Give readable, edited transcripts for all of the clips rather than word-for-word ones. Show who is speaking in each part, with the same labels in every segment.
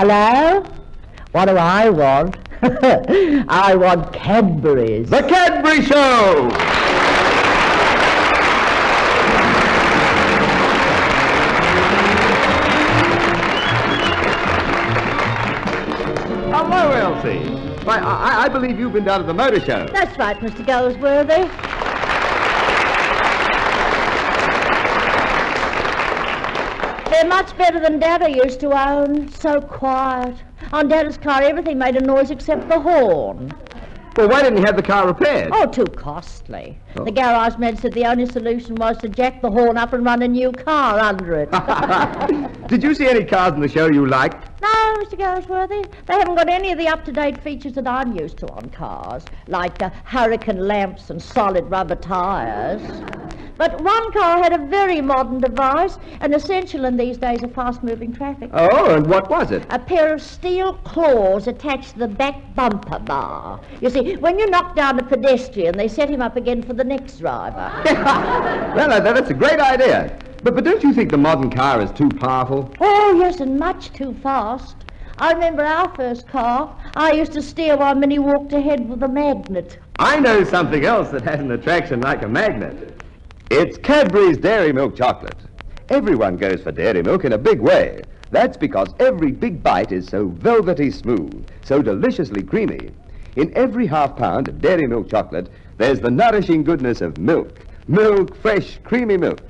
Speaker 1: Hello? What do I want? I want Cadbury's.
Speaker 2: The Cadbury Show! Hello, Elsie. Why, I believe you've been down to the motor show.
Speaker 1: That's right, Mr. Goldsworthy. They're much better than Dad used to own. So quiet. On Dad's car, everything made a noise except the horn.
Speaker 2: Well, why didn't you have the car repaired?
Speaker 1: Oh, too costly.
Speaker 2: Oh.
Speaker 1: The garage man said the only solution was to jack the horn up and run a new car under it.
Speaker 2: Did you see any cars in the show you liked?
Speaker 1: No, Mr. Goldsworthy. They haven't got any of the up-to-date features that I'm used to on cars, like hurricane lamps and solid rubber tires. But one car had a very modern device, an essential in these days of fast-moving traffic.
Speaker 2: Oh, and what was it?
Speaker 1: A pair of steel claws attached to the back bumper bar. You see, when you knock down a pedestrian, they set him up again for the next driver.
Speaker 2: Well, that's a great idea. But don't you think the modern car is too powerful?
Speaker 1: Oh, yes, and much too fast. I remember our first car. I used to steer while Minnie walked ahead with a magnet.
Speaker 2: I know something else that has an attraction like a magnet. It's Cadbury's Dairy Milk Chocolate. Everyone goes for dairy milk in a big way. That's because every big bite is so velvety smooth, so deliciously creamy. In every half pound of dairy milk chocolate, there's the nourishing goodness of milk. Milk, fresh, creamy milk.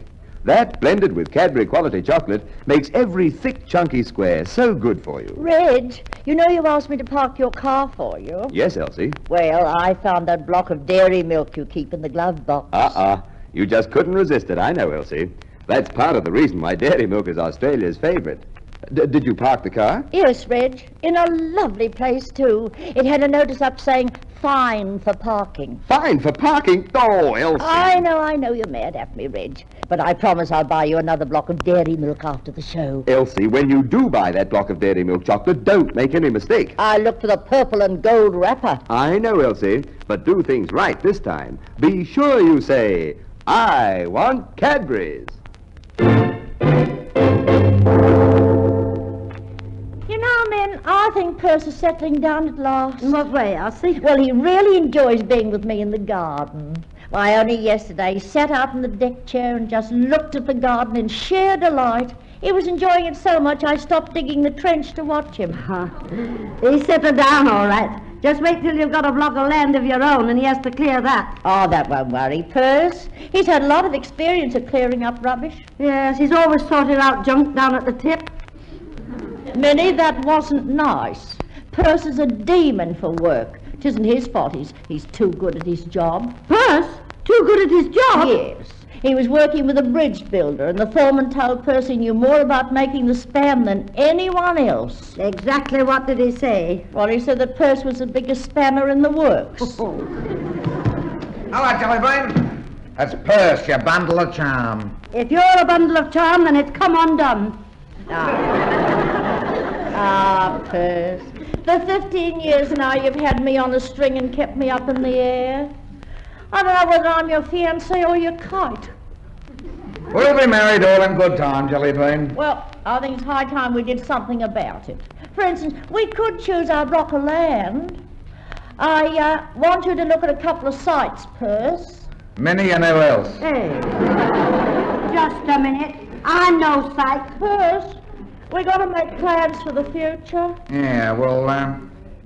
Speaker 2: That, blended with Cadbury quality chocolate, makes every thick, chunky square so good for you.
Speaker 1: Reg, you know you asked me to park your car for you.
Speaker 2: Yes, Elsie.
Speaker 1: Well, I found that block of dairy milk you keep in the glove box.
Speaker 2: You just couldn't resist it, I know, Elsie. That's part of the reason why dairy milk is Australia's favorite. Did you park the car?
Speaker 1: Yes, Reg. In a lovely place, too. It had a notice up saying, fine for parking.
Speaker 2: Fine for parking? Oh, Elsie.
Speaker 1: I know you're mad at me, Reg. But I promise I'll buy you another block of dairy milk after the show.
Speaker 2: Elsie, when you do buy that block of dairy milk chocolate, don't make any mistake.
Speaker 1: I look for the purple and gold wrapper.
Speaker 2: I know, Elsie, but do things right this time. Be sure you say, I want Cadbury's.
Speaker 1: You know, men, I think Perce is settling down at last.
Speaker 3: In what way, Elsie?
Speaker 1: Well, he really enjoys being with me in the garden. Why, only yesterday he sat out in the deck chair and just looked at the garden in sheer delight. He was enjoying it so much I stopped digging the trench to watch him.
Speaker 3: He's settled down all right. Just wait till you've got a block of land of your own and he has to clear that.
Speaker 1: Oh, that won't worry Perce. He's had a lot of experience of clearing up rubbish.
Speaker 3: Yes, he's always sorted out junk down at the tip.
Speaker 1: Minnie, that wasn't nice. Perce is a demon for work. It isn't his fault. He's too good at his job.
Speaker 3: Perce? Too good at his job?
Speaker 1: Yes. He was working with a bridge builder, and the foreman told Perce he knew more about making the span than anyone else.
Speaker 3: Exactly what did he say?
Speaker 1: Well, he said that Perce was the biggest spanner in the works.
Speaker 4: Hello, Jellybean. That's Perce, your bundle of charm.
Speaker 3: If you're a bundle of charm, then it's come undone.
Speaker 1: Perce. For 15 years now you've had me on a string and kept me up in the air. I don't know whether I'm your fiancé or your kite.
Speaker 4: We'll be married all in good time, Jellybean.
Speaker 1: Well, I think it's high time we did something about it. For instance, we could choose our block of land. I want you to look at a couple of sites, Perce.
Speaker 4: Minnie and who else?
Speaker 3: Hey, just a minute. I'm no sight.
Speaker 1: Perce, we got to make plans for the future.
Speaker 4: Yeah, well,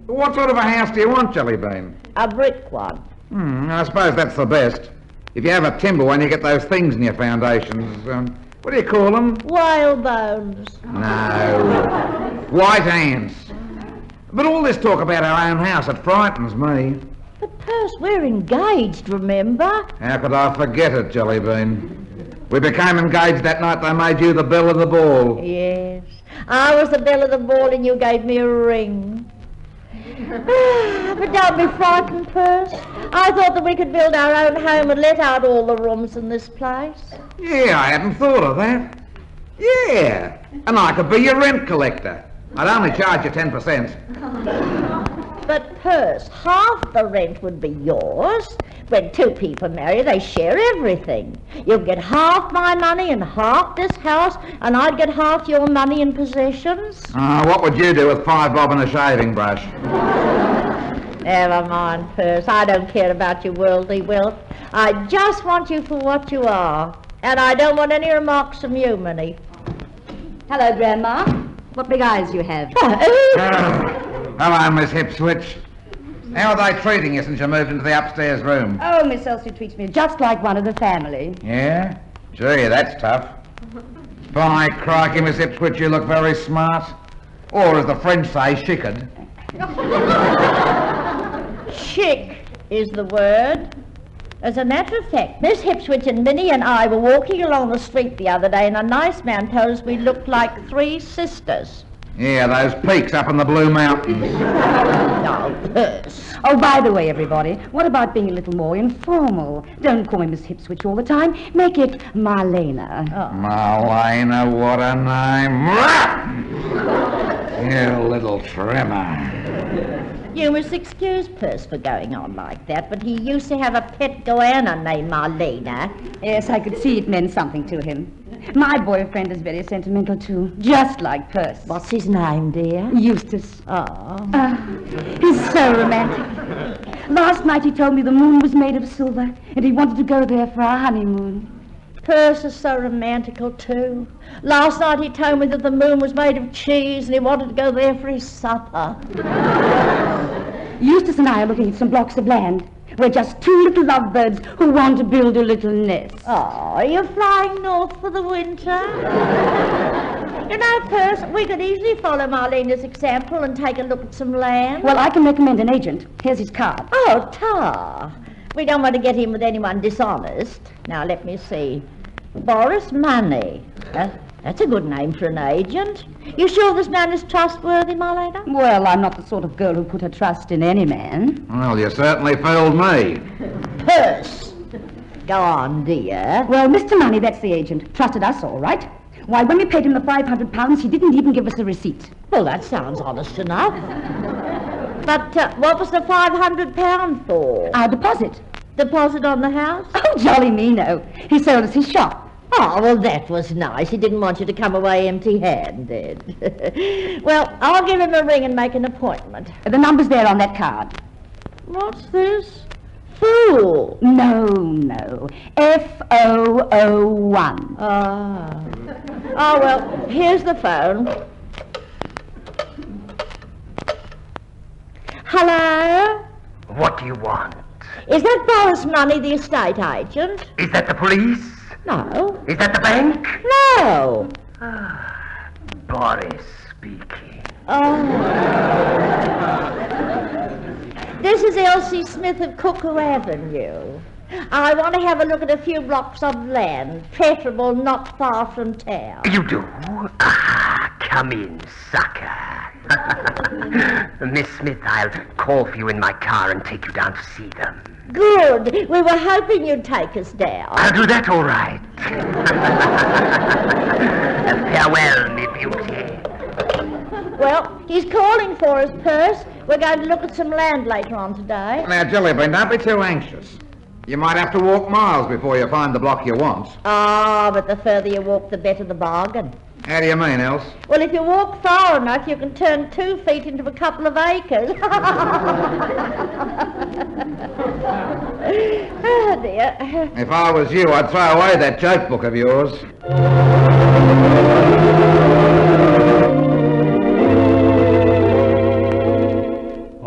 Speaker 4: what sort of a house do you want, Jellybean?
Speaker 1: A brick one.
Speaker 4: I suppose that's the best. If you have a timber one, you get those things in your foundations. What do you call them?
Speaker 1: Whalebones.
Speaker 4: No. White ants. But all this talk about our own house, it frightens me.
Speaker 1: But Perce, we're engaged, remember?
Speaker 4: How could I forget it, Jellybean? We became engaged that night they made you the belle of the ball.
Speaker 1: Yes. I was the belle of the ball and you gave me a ring. But don't be frightened, Perce. I thought that we could build our own home and let out all the rooms in this place.
Speaker 4: Yeah, I hadn't thought of that. Yeah, and I could be your rent collector. I'd only charge you 10%.
Speaker 1: But, Perce, half the rent would be yours. When two people marry, they share everything. You'll get half my money and half this house, and I'd get half your money and possessions.
Speaker 4: What would you do with 5 bob and a shaving brush?
Speaker 1: Never mind, Perce. I don't care about your worldly wealth. I just want you for what you are. And I don't want any remarks from you, Minnie.
Speaker 3: Hello, Grandma. What big eyes you have.
Speaker 4: Hello, Miss Hipswitch. How are they treating you since you moved into the upstairs room?
Speaker 3: Oh, Miss Elsie treats me just like one of the family.
Speaker 4: Yeah? Gee, that's tough. By crikey, Miss Hipswitch, you look very smart. Or, as the French say, chicked.
Speaker 1: Chic is the word. As a matter of fact, Miss Hipswitch and Minnie and I were walking along the street the other day, and a nice man told us we looked like 3 sisters.
Speaker 4: Yeah, those peaks up in the Blue Mountains.
Speaker 1: Oh, Perce.
Speaker 3: Oh, by the way, everybody, what about being a little more informal? Don't call me Miss Hipswitch all the time. Make it Marlena.
Speaker 1: Oh.
Speaker 4: Marlena, what a name. You little trimmer.
Speaker 1: You must excuse Perce for going on like that, but he used to have a pet goanna named Marlena.
Speaker 3: Yes, I could see it meant something to him. My boyfriend is very sentimental, too, just like Perce.
Speaker 1: What's his name, dear?
Speaker 3: Eustace.
Speaker 1: Oh.
Speaker 3: He's so romantic. Last night he told me the moon was made of silver, and he wanted to go there for our honeymoon.
Speaker 1: Perce is so romantical, too. Last night he told me that the moon was made of cheese and he wanted to go there for his supper.
Speaker 3: Eustace and I are looking at some blocks of land. We're just 2 little lovebirds who want to build a little nest.
Speaker 1: Oh, are you flying north for the winter? You know, Perce, we could easily follow Marlena's example and take a look at some land.
Speaker 3: Well, I can recommend an agent. Here's his card.
Speaker 1: Oh, Tar. We don't want to get in with anyone dishonest. Now, let me see. Boris Money. That's a good name for an agent. You sure this man is trustworthy, Marlena?
Speaker 3: Well, I'm not the sort of girl who put her trust in any man.
Speaker 4: Well, you certainly fooled me.
Speaker 1: Perce. Go on, dear.
Speaker 3: Well, Mr. Money, that's the agent, trusted us all right. Why, when we paid him the £500, he didn't even give us a receipt.
Speaker 1: Well, that sounds honest enough. But what was the £500 for?
Speaker 3: Our deposit.
Speaker 1: Deposit on the house?
Speaker 3: Oh, jolly me, no. He sold us his shop.
Speaker 1: Oh, well, that was nice. He didn't want you to come away empty-handed. Well, I'll give him a ring and make an appointment.
Speaker 3: The number's there on that card.
Speaker 1: What's this? Fool.
Speaker 3: No. F-O-O-1.
Speaker 1: Ah. Oh, well, here's the phone. Hello?
Speaker 5: What do you want?
Speaker 1: Is that Boris Money, the estate agent?
Speaker 5: Is that the police?
Speaker 1: No.
Speaker 5: Is that the bank?
Speaker 1: No.
Speaker 5: Boris speaking.
Speaker 1: Oh. This is Elsie Smith of Cuckoo Avenue. I want to have a look at a few blocks of land, preferable not far from town.
Speaker 5: You do? Come in, sucker. Miss Smith, I'll call for you in my car and take you down to see them.
Speaker 1: Good. We were hoping you'd take us down.
Speaker 5: I'll do that all right. Farewell, me beauty.
Speaker 1: Well, he's calling for us, Perce. We're going to look at some land later on today.
Speaker 4: Now, Jellybean, don't be too anxious. You might have to walk miles before you find the block you want.
Speaker 1: Ah, but the further you walk, the better the bargain.
Speaker 4: How do you mean, Else?
Speaker 1: Well, if you walk far enough, you can turn 2 feet into a couple of acres. Oh, dear.
Speaker 4: If I was you, I'd throw away that joke book of yours.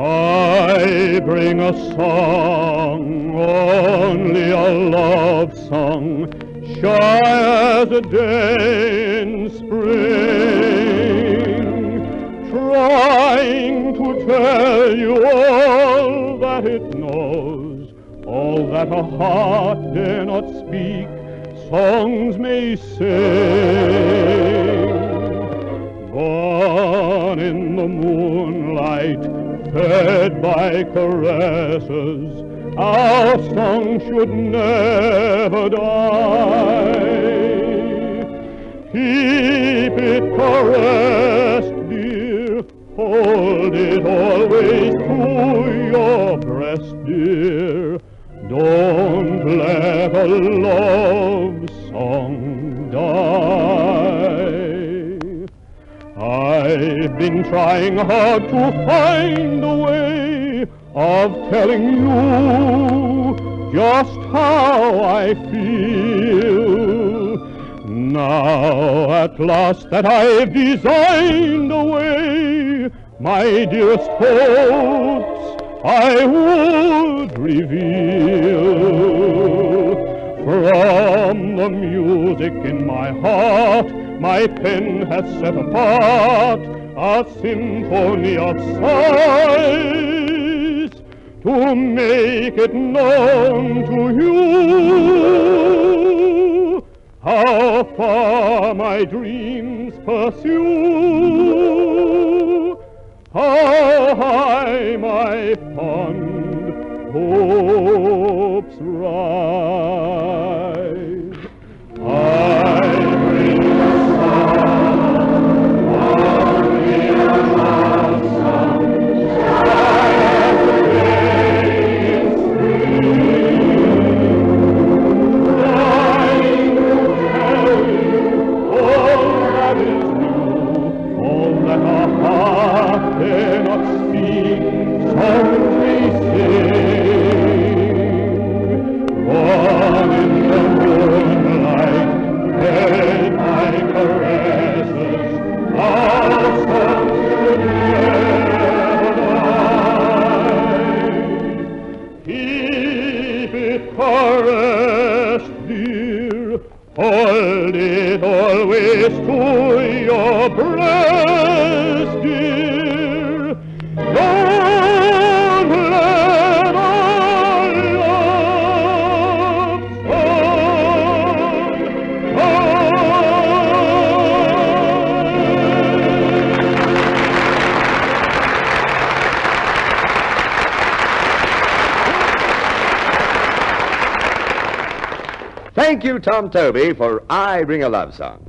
Speaker 6: I bring a song, only a love song, shy as a day in spring, trying to tell you all that it knows, all that a heart dare not speak, songs may sing. Born in the moonlight, fed by caresses, our song should never die. Keep it caressed, dear, it always to your breast, dear. Don't let a love song die. I've been trying hard to find a way of telling you just how I feel. Now at last that I've designed a way, my dearest hopes I would reveal. From the music in my heart, my pen has set apart a symphony of sighs to make it known to you how far my dreams pursue, how high my fond hopes rise. I bring a song, only a love song, as the day is free, trying to tell you all that is new, all that our heart cannot speak, songs may sing. One in the moonlight, heard my caresses, our songs should never die. Keep it caressed, dear, hold it always to your breast, dear. Don't let our love song
Speaker 2: Thank you, Tom Toby, for I Bring a Love Song.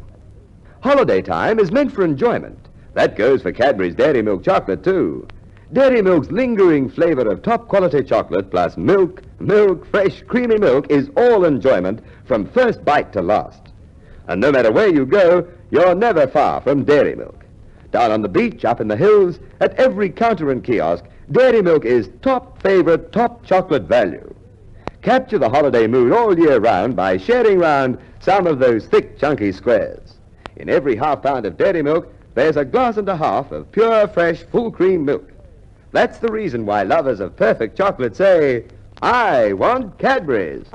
Speaker 2: Holiday time is meant for enjoyment. That goes for Cadbury's Dairy Milk Chocolate, too. Dairy Milk's lingering flavor of top-quality chocolate plus milk, fresh, creamy milk is all enjoyment from first bite to last. And no matter where you go, you're never far from Dairy Milk. Down on the beach, up in the hills, at every counter and kiosk, Dairy Milk is top favorite, top chocolate value. Capture the holiday mood all year round by sharing round some of those thick, chunky squares. In every half pound of Dairy Milk, there's a glass and a half of pure, fresh, full cream milk. That's the reason why lovers of perfect chocolate say, I want Cadbury's.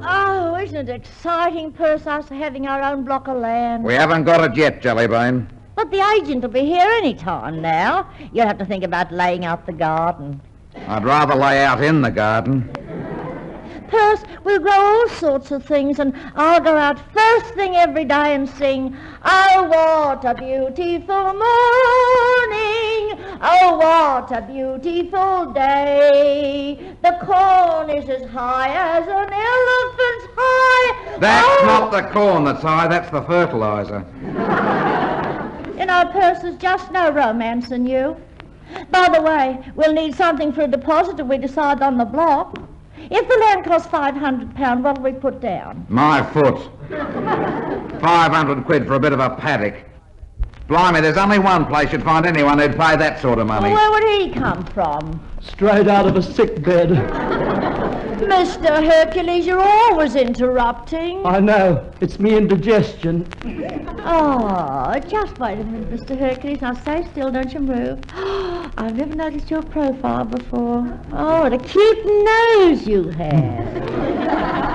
Speaker 1: Oh, isn't it exciting, Percy, us having our own block of land?
Speaker 4: We haven't got it yet, Jellybean.
Speaker 1: But the agent will be here any time now. You'll have to think about laying out the garden.
Speaker 4: I'd rather lay out in the garden.
Speaker 1: Percy, we'll grow all sorts of things, and I'll go out first thing every day and sing, oh, what a beautiful morning, oh, what a beautiful day. The corn is as high as an elephant's high.
Speaker 4: That's not the corn that's high, that's the fertilizer.
Speaker 1: You know, Percy, there's just no romance in you. By the way, we'll need something for a deposit if we decide on the block. If the land costs £500, what'll we put down?
Speaker 4: My foot. 500 quid for a bit of a paddock. Blimey, there's only one place you'd find anyone who'd pay that sort of money.
Speaker 1: Well, where would he come from?
Speaker 7: Straight out of a sick bed.
Speaker 1: Mr. Hercules, you're always interrupting.
Speaker 7: I know. It's me indigestion.
Speaker 1: Oh, just wait a minute, Mr. Hercules. Now stay still, don't you move. I've never noticed your profile before. Oh, what a cute nose you have.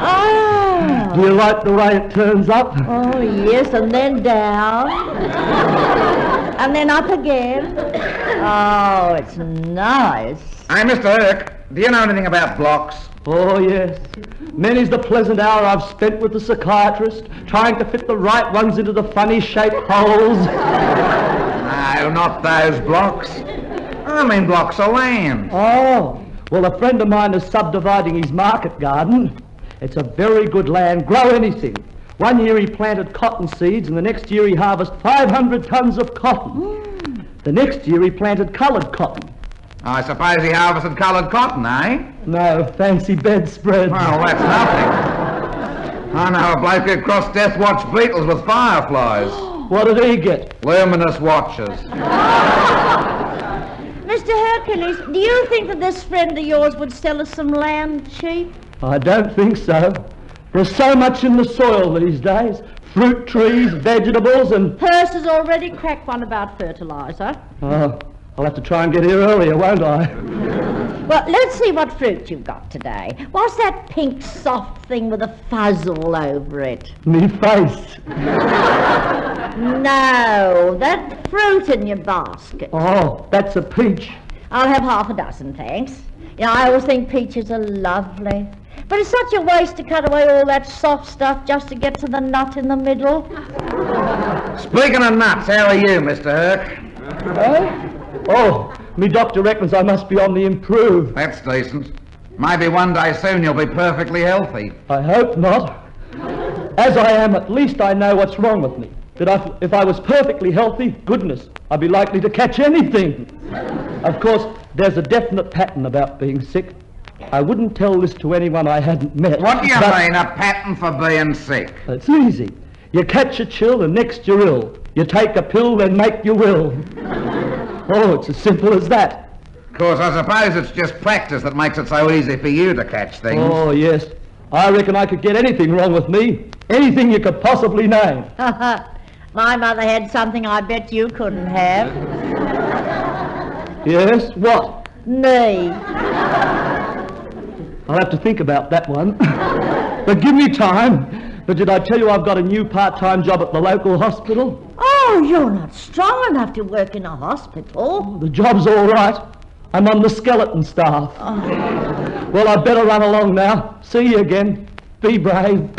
Speaker 1: Oh.
Speaker 7: Do you like the way it turns up?
Speaker 1: Oh, yes, and then down. And then up again. Oh, it's nice.
Speaker 4: Hey, Mr. Herc, do you know anything about blocks?
Speaker 7: Oh, yes. Many's the pleasant hour I've spent with the psychiatrist, trying to fit the right ones into the funny-shaped holes.
Speaker 4: No, not those blocks. I mean blocks of land.
Speaker 7: Oh, well, a friend of mine is subdividing his market garden. It's a very good land, grow anything. One year he planted cotton seeds, and the next year he harvested 500 tons of cotton. The next year he planted coloured cotton.
Speaker 4: I suppose he harvested coloured cotton, eh?
Speaker 7: No, fancy bedspreads.
Speaker 4: Well, that's nothing. I know a bloke who crossed Death Watch beetles with fireflies.
Speaker 7: What did he get?
Speaker 4: Luminous watches.
Speaker 1: Mr. Hercules, do you think that this friend of yours would sell us some land cheap?
Speaker 7: I don't think so. There's so much in the soil these days. Fruit trees, vegetables, and...
Speaker 1: Hurst has already cracked one about fertiliser.
Speaker 7: Oh, I'll have to try and get here earlier, won't I?
Speaker 1: Well, let's see what fruit you've got today. What's that pink soft thing with a fuzz all over it?
Speaker 7: Me face.
Speaker 1: No, that fruit in your basket.
Speaker 7: Oh, that's a peach.
Speaker 1: I'll have half a dozen, thanks. Yeah, I always think peaches are lovely. But it's such a waste to cut away all that soft stuff just to get to the nut in the middle.
Speaker 4: Speaking of nuts, how are you, Mr. Herc?
Speaker 7: Oh, me doctor reckons I must be on the improve.
Speaker 4: That's decent. Maybe one day soon you'll be perfectly healthy.
Speaker 7: I hope not. As I am, at least I know what's wrong with me. That if I was perfectly healthy, goodness, I'd be likely to catch anything. Of course, there's a definite pattern about being sick. I wouldn't tell this to anyone I hadn't met.
Speaker 4: What do you mean, a pattern for being sick?
Speaker 7: It's easy. You catch a chill and next you're ill. You take a pill, then make your will. Oh, it's as simple as that.
Speaker 4: Of course, I suppose it's just practice that makes it so easy for you to catch things.
Speaker 7: Oh, yes. I reckon I could get anything wrong with me. Anything you could possibly name.
Speaker 1: My mother had something I bet you couldn't have.
Speaker 7: Yes? What?
Speaker 1: Me.
Speaker 7: I'll have to think about that one. But give me time. But did I tell you I've got a new part-time job at the local hospital?
Speaker 1: Oh, you're not strong enough to work in a hospital.
Speaker 7: The job's all right. I'm on the skeleton staff.
Speaker 1: Oh.
Speaker 7: Well, I'd better run along now. See you again. Be brave.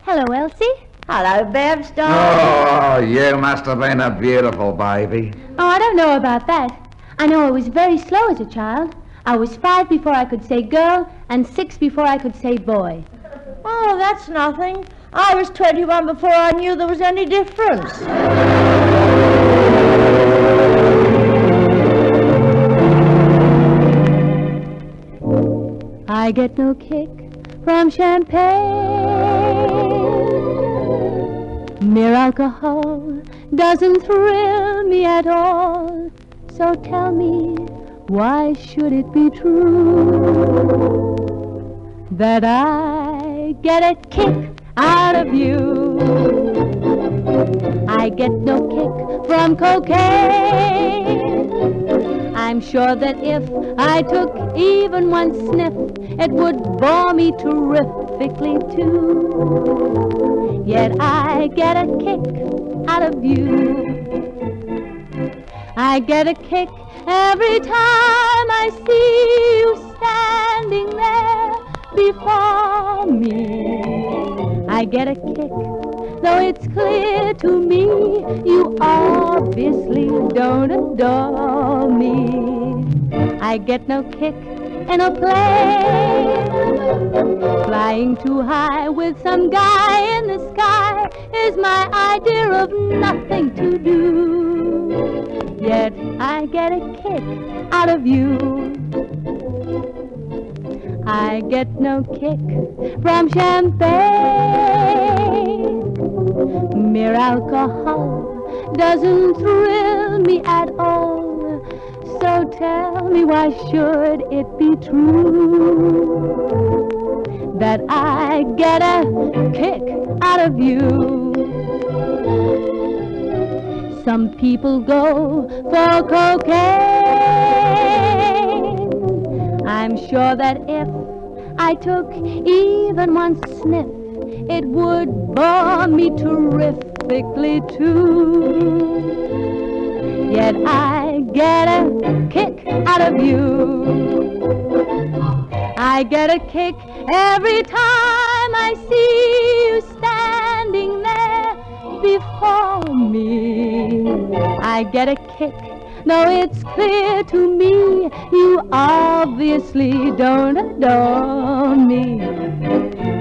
Speaker 8: Hello, Elsie.
Speaker 1: Hello, Babs, darling.
Speaker 4: Oh, you must have been a beautiful baby.
Speaker 8: Oh, I don't know about that. I know I was very slow as a child. I was 5 before I could say girl and 6 before I could say boy.
Speaker 1: Oh, that's nothing. I was 21 before I knew there was any difference.
Speaker 8: I get no kick from champagne. Mere alcohol doesn't thrill me at all. So tell me, why should it be true that I get a kick out of you? I get no kick from cocaine. I'm sure that if I took even one sniff, it would bore me terrifically too. Yet I get a kick out of you. I get a kick every time I see you standing there before me. I get a kick, though it's clear to me you obviously don't adore me. I get no kick in a plane. Flying too high with some guy in the sky is my idea of nothing to do. Yet I get a kick out of you. I get no kick from champagne. Mere alcohol doesn't thrill me at all. So tell me, why should it be true that I get a kick out of you? Some people go for cocaine. I'm sure that if I took even one sniff, it would bore me terrifically too. Yet I get a kick out of you. I get a kick every time I see you standing there before me. I get a kick, though it's clear to me you obviously don't adore me.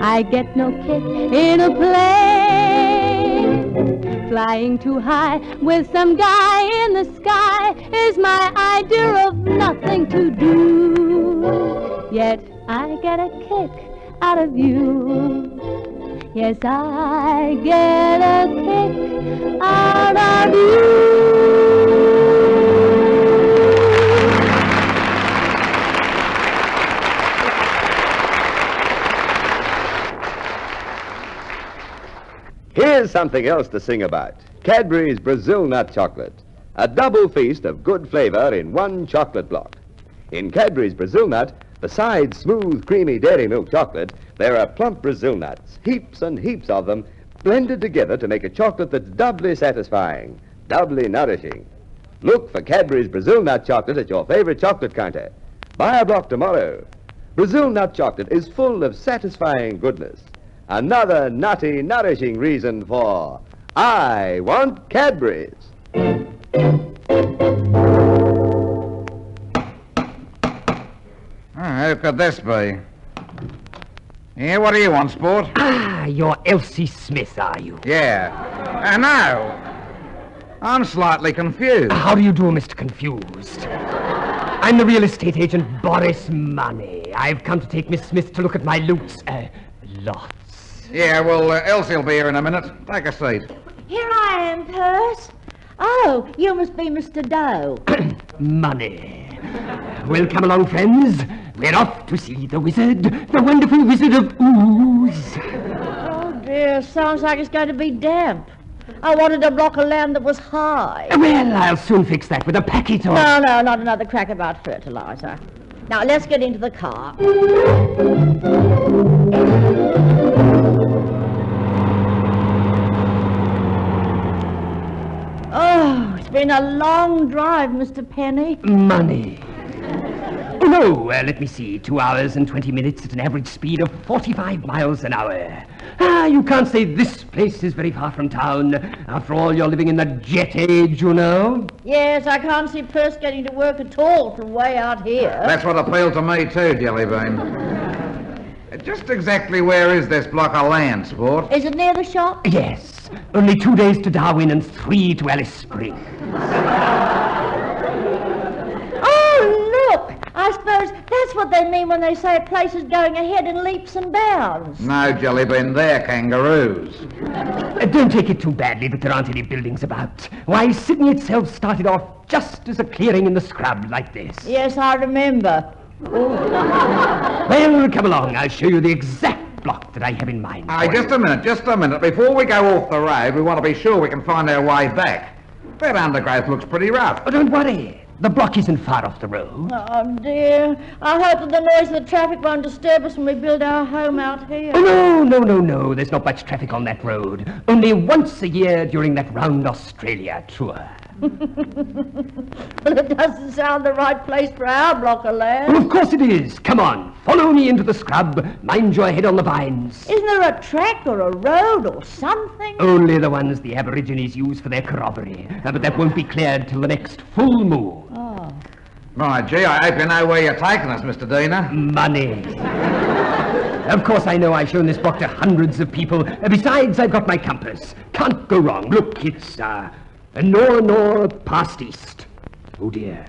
Speaker 8: I get no kick in a plane. Flying too high with some guy in the sky is my idea of nothing to do. Yet I get a kick out of you. Yes, I get a kick out of you.
Speaker 2: Here's something else to sing about. Cadbury's Brazil Nut Chocolate. A double feast of good flavor in one chocolate block. In Cadbury's Brazil Nut, besides smooth, creamy dairy milk chocolate, there are plump Brazil nuts, heaps and heaps of them, blended together to make a chocolate that's doubly satisfying, doubly nourishing. Look for Cadbury's Brazil Nut Chocolate at your favorite chocolate counter. Buy a block tomorrow. Brazil Nut Chocolate is full of satisfying goodness. Another nutty, nourishing reason for I want Cadbury's.
Speaker 4: Who could this be? Yeah, what do you want, sport?
Speaker 5: Ah, you're Elsie Smith, are you?
Speaker 4: Yeah. No. I'm slightly confused.
Speaker 5: How do you do, Mr. Confused? I'm the real estate agent Boris Money. I've come to take Miss Smith to look at my lots.
Speaker 4: Yeah, well, Elsie will be here in a minute. Take a seat.
Speaker 1: Here I am, Perce. Oh, you must be Mr. Doe.
Speaker 5: Money. Well, come along, friends. We're off to see the wizard, the wonderful Wizard of Ooze.
Speaker 1: Oh, dear, sounds like it's going to be damp. I wanted a block of land that was high.
Speaker 5: Well, I'll soon fix that with a packet of...
Speaker 1: No, not another crack about fertilizer. Now, let's get into the car. Oh, it's been a long drive, Mr. Penny.
Speaker 5: Money. Oh, no, let me see. 2 hours and 20 minutes at an average speed of 45 miles an hour. Ah, you can't say this place is very far from town. After all, you're living in the jet age, you know.
Speaker 1: Yes, I can't see Perce getting to work at all from way out here.
Speaker 4: That's what appealed to me too, Jellybean. Just exactly where is this block of land, sport?
Speaker 1: Is it near the shop?
Speaker 5: Yes. Only 2 days to Darwin and 3 to Alice Springs.
Speaker 1: Oh, look! I suppose that's what they mean when they say a place is going ahead in leaps and bounds.
Speaker 4: No, Jellybean, they're kangaroos.
Speaker 5: Don't take it too badly that there aren't any buildings about. Why, Sydney itself started off just as a clearing in the scrub like this.
Speaker 1: Yes, I remember.
Speaker 5: Well, come along. I'll show you the exact block that I have in mind.
Speaker 4: Just a minute. Before we go off the road, we want to be sure we can find our way back. That undergrowth looks pretty rough.
Speaker 5: Oh, don't worry. The block isn't far off the road.
Speaker 1: Oh, dear. I hope that the noise of the traffic won't disturb us when we build our home out here.
Speaker 5: Oh, no. There's not much traffic on that road. Only once a year during that round Australia tour.
Speaker 1: Well, it doesn't sound the right place for our block of land.
Speaker 5: Well, of course it is. Come on. Follow me into the scrub. Mind your head on the vines.
Speaker 1: Isn't there a track or a road or something?
Speaker 5: Only the ones the Aborigines use for their corroboree. But that won't be cleared till the next full moon.
Speaker 1: Oh.
Speaker 4: Right, gee, I hope you know where you're taking us, Mr. Diener.
Speaker 5: Money. Of course, I know I've shown this block to hundreds of people. Besides, I've got my compass. Can't go wrong. Look, it's, nor past east. Oh, dear.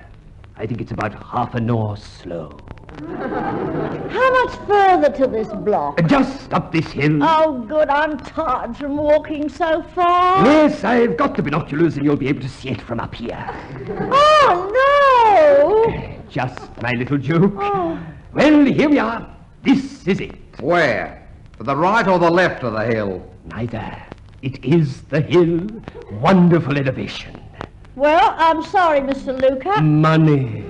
Speaker 5: I think it's about half a nor slow.
Speaker 1: How much further to this block?
Speaker 5: Just up this hill.
Speaker 1: Oh, good. I'm tired from walking so far.
Speaker 5: Yes, I've got the binoculars and you'll be able to see it from up here.
Speaker 1: Oh, no!
Speaker 5: Just my little joke.
Speaker 1: Oh.
Speaker 5: Well, here we are. This is it.
Speaker 4: Where? To the right or the left of the hill?
Speaker 5: Neither. It is the hill. Wonderful elevation.
Speaker 1: Well, I'm sorry, Mr. Luca.
Speaker 5: Money.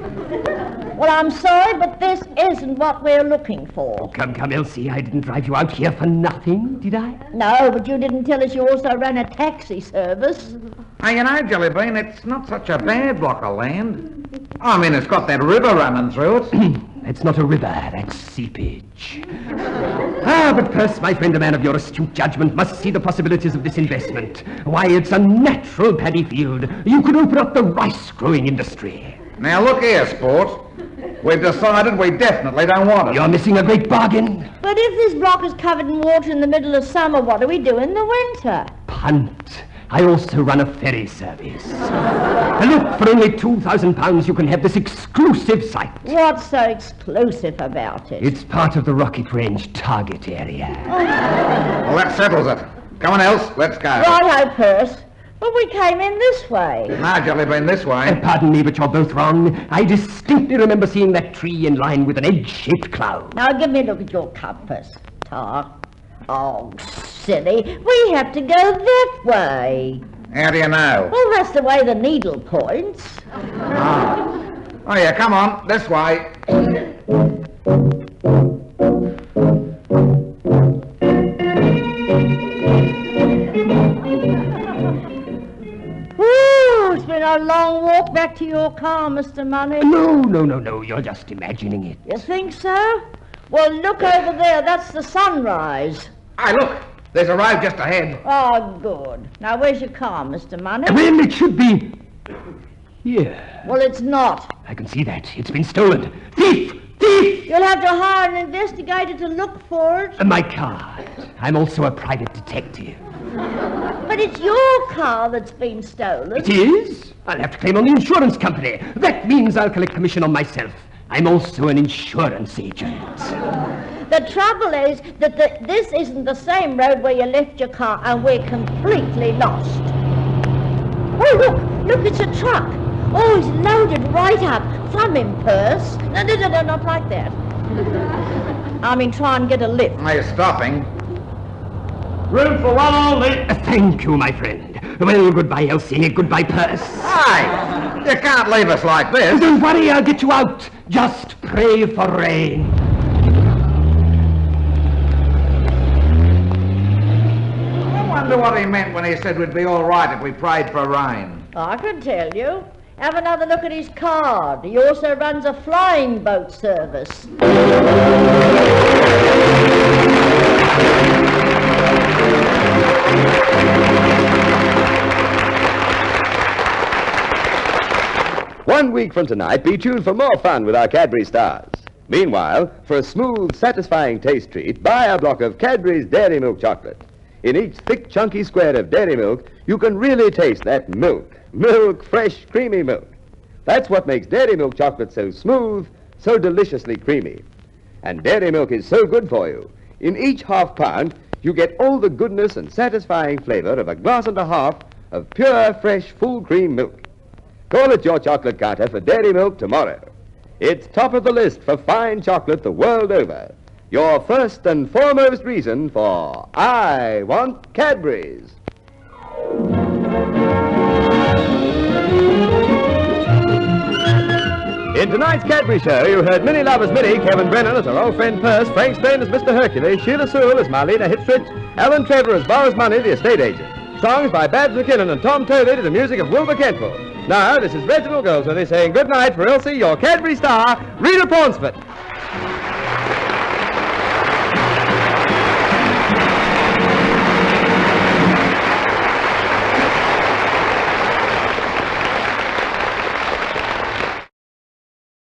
Speaker 1: Well, I'm sorry, but this isn't what we're looking for.
Speaker 5: Come, Elsie. I didn't drive you out here for nothing, did I?
Speaker 1: No, but you didn't tell us you also ran a taxi service.
Speaker 4: Hey, you know, Jellybean, it's not such a bad block of land. I mean, it's got that river running through it.
Speaker 5: It's not a river, that's seepage. But Perce, my friend, a man of your astute judgment, must see the possibilities of this investment. Why, it's a natural paddy field. You could open up the rice-growing industry.
Speaker 4: Now, look here, sport. We've decided we definitely don't want it.
Speaker 5: You're missing a great bargain.
Speaker 1: But if this block is covered in water in the middle of summer, what do we do in the winter?
Speaker 5: Punt. I also run a ferry service. Look, for only £2,000 you can have this exclusive site.
Speaker 1: What's so exclusive about it?
Speaker 5: It's part of the rocket range target area.
Speaker 4: Well, that settles it. Come on, Else, let's go.
Speaker 1: Righto, Perce. But we came in this way.
Speaker 4: I've only been this way.
Speaker 5: Pardon me, but you're both wrong. I distinctly remember seeing that tree in line with an edge-shaped cloud.
Speaker 1: Now give me a look at your compass, Tar. Oh, silly. We have to go that way.
Speaker 4: How do you know?
Speaker 1: Well, that's the way the needle points.
Speaker 4: Oh, yeah, come on, this way.
Speaker 1: Woo, it's been a long walk back to your car, Mr. Money.
Speaker 5: No, you're just imagining it.
Speaker 1: You think so? Well, look over there. That's the sunrise.
Speaker 4: Hey, look, there's a road just ahead.
Speaker 1: Oh, good. Now, where's your car, Mr. Money?
Speaker 5: Well, it should be here.
Speaker 1: Well, it's not.
Speaker 5: I can see that. It's been stolen. Thief! Thief!
Speaker 1: You'll have to hire an investigator to look for it.
Speaker 5: My card. I'm also a private detective.
Speaker 1: But it's your car that's been stolen.
Speaker 5: It is? I'll have to claim on the insurance company. That means I'll collect commission on myself. I'm also an insurance agent.
Speaker 1: The trouble is that this isn't the same road where you left your car, and we're completely lost. Oh, look, it's a truck. Oh, it's loaded right up. Thumb him, Perce. No, not like that. I mean, try and get a lift.
Speaker 4: Are you stopping?
Speaker 6: Room for one only.
Speaker 5: Thank you, my friend. Well, goodbye, Elsie. Goodbye, Perce.
Speaker 4: Hey, you can't leave us like this.
Speaker 5: Don't worry, I'll get you out. Just pray for rain.
Speaker 4: I wonder what he meant when he said we'd be all right if we prayed for rain.
Speaker 1: I can tell you. Have another look at his card. He also runs a flying boat service.
Speaker 2: One week from tonight, be tuned for more fun with our Cadbury stars. Meanwhile, for a smooth, satisfying taste treat, buy a block of Cadbury's Dairy Milk chocolate. In each thick, chunky square of dairy milk, you can really taste that milk. Milk, fresh, creamy milk. That's what makes dairy milk chocolate so smooth, so deliciously creamy. And dairy milk is so good for you. In each half pound, you get all the goodness and satisfying flavor of a glass and a half of pure, fresh, full cream milk. Call at your chocolate counter for dairy milk tomorrow. It's top of the list for fine chocolate the world over. Your first and foremost reason for I want Cadbury's. In tonight's Cadbury Show, you heard Minnie Lover's Minnie, Kevin Brennan as our old friend Perce, Frank Strain as Mr. Hercules, Sheila Sewell as Marlena Hitstrich, Alan Trevor as Boris Money, the estate agent. Songs by Babs McKinnon and Tom Tovey to the music of Wilbur Kentville. Now, this is Reginald Goldsworthy saying good night for Elsie, your Cadbury star, Rita Paunceford.